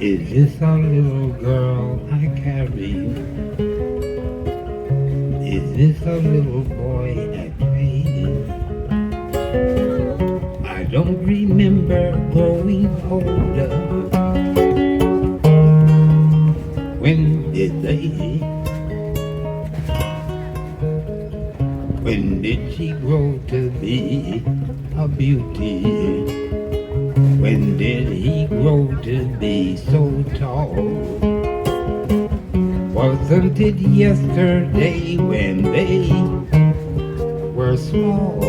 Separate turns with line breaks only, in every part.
Is this a little girl I carry? Is this a little boy I played? I don't remember growing older. When did they? When did she grow to be a beauty? When did he grow to be so tall? Wasn't it yesterday when they were small?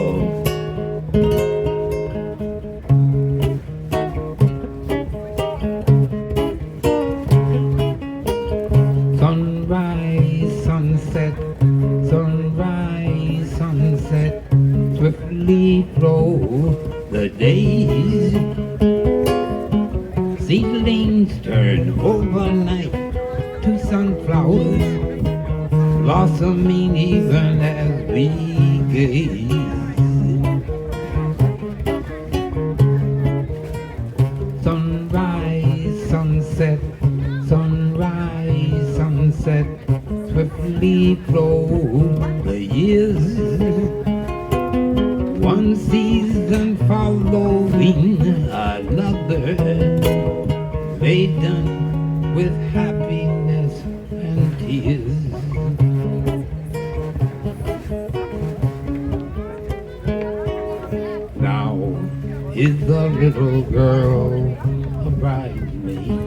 Sunrise, sunset, sunrise, sunset, swiftly flow the days. Seedlings turn overnight to sunflowers, blossoming even as we gaze. Sunrise, sunset, sunrise, sunset, swiftly flow the years. One season following another, laden with happiness and tears. Now is the little girl a bridesmaid?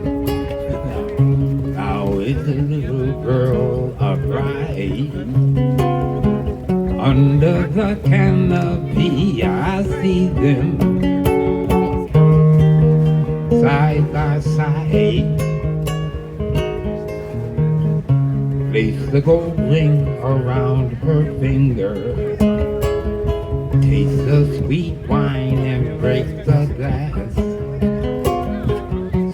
Now is the little girl a bride? Under the canopy I see them side by side. Place the gold ring around her finger. Taste the sweet wine and break the glass.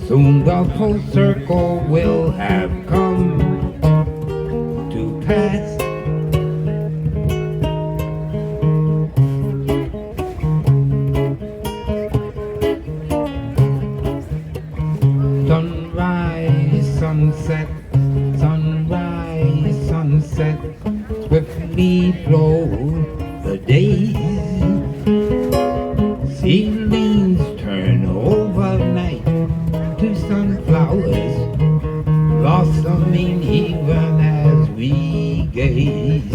Soon the full circle will have come to pass. Sunrise, sunset, sunrise, sunset, swiftly flow the days. Seedlings turn overnight to sunflowers, blossoming even as we gaze.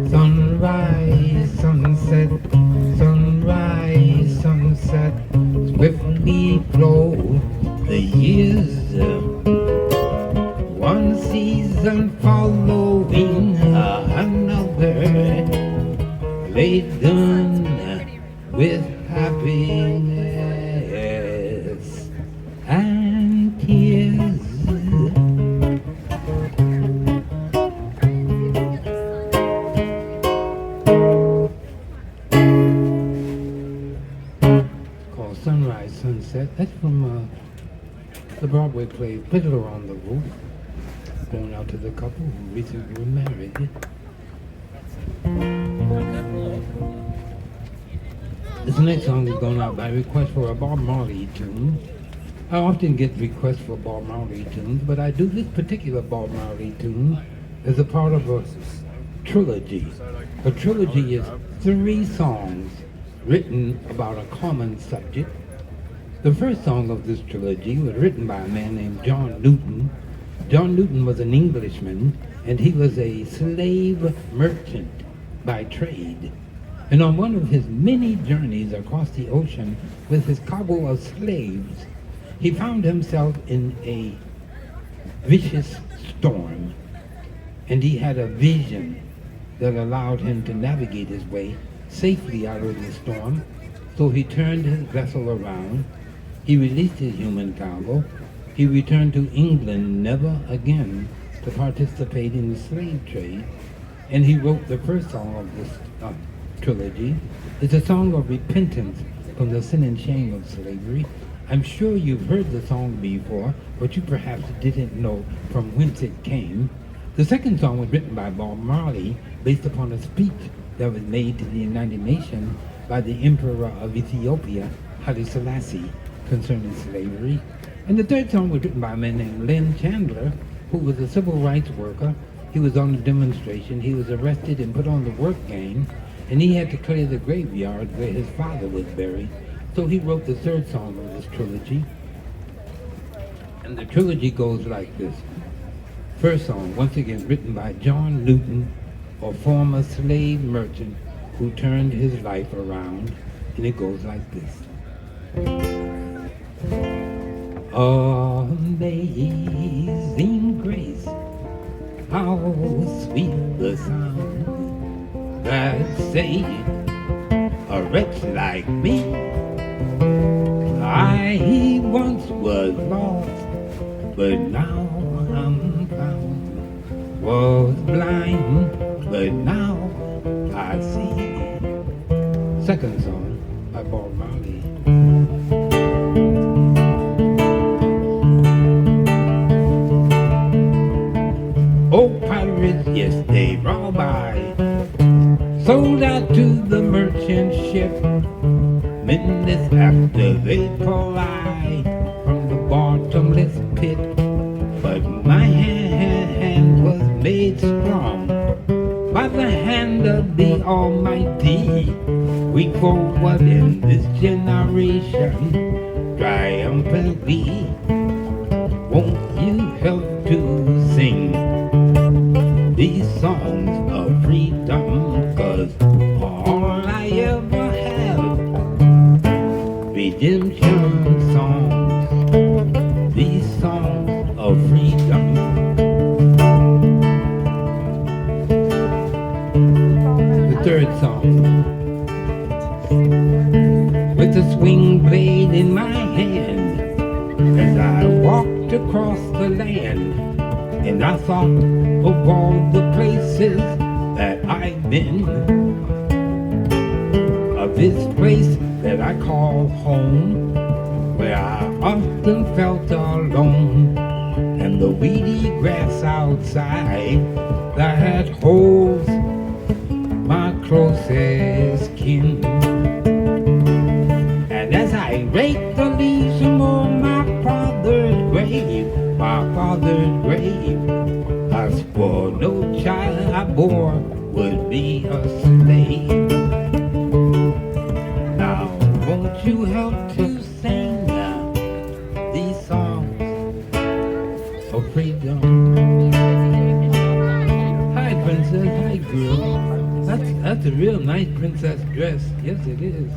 Sunrise, sunset, sunrise, sunset, swiftly flow the years. One season following another, laden with happiness and tears. Called Sunrise, Sunset. That's from the Broadway play Fiddler on the Roof, going out to the couple who recently were married. This next song is going out by request for a Bob Marley tune. I often get requests for Bob Marley tunes, but I do this particular Bob Marley tune as a part of a trilogy. A trilogy is 3 songs written about a common subject. The first song of this trilogy was written by a man named John Newton. John Newton was an Englishman, and he was a slave merchant by trade. And on one of his many journeys across the ocean with his cargo of slaves, he found himself in a vicious storm. And he had a vision that allowed him to navigate his way safely out of the storm. So he turned his vessel around. He released his human cargo. He returned to England never again to participate in the slave trade. And he wrote the first song of this trilogy. It's a song of repentance from the sin and shame of slavery. I'm sure you've heard the song before, but you perhaps didn't know from whence it came. The second song was written by Bob Marley based upon a speech that was made to the United Nations by the Emperor of Ethiopia, Haile Selassie concerning slavery. And the third song was written by a man named Lynn Chandler, who was a civil rights worker. He was on a demonstration. He was arrested and put on the work gang, and he had to clear the graveyard where his father was buried. So he wrote the third song of this trilogy. And the trilogy goes like this. First song, once again, written by John Newton, a former slave merchant who turned his life around, and it goes like this. Amazing grace, how sweet the sound that saved a wretch like me. I once was lost, but now I'm found. Was blind, but now I see. Second song by Bob Marley. Oh, pirates, yes, they robbed I, sold out to the merchant ship. Minutes after they fly from the bottomless pit, but my hand was made strong by the hand of the Almighty. We forward in this generation triumphantly. Won't you help to sing these songs of freedom? 'Cause all I ever have, redemption songs, these songs of freedom. The third song, with the swing blade in my hand, as I walked across the land, and I thought of all the places that I've been, of this place that I call home, where I often felt alone, and the weedy grass outside that holds my closest kin. And as I raked the leaves from my father's grave, I swore no child I bore would be a slave. Now, won't you help to sing these songs of freedom? Hi, princess. Hi, girl. That's a real nice princess dress. Yes, it is.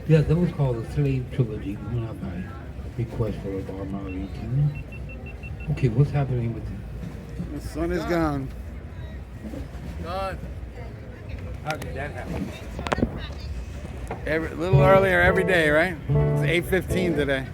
Yeah, that was called the Slave Trilogy, going out by request for a Bob Marley tune. Okay, what's happening with it?
The sun is gone.
Gone.
How did that happen?
A little earlier every day, right? It's 8:15 today.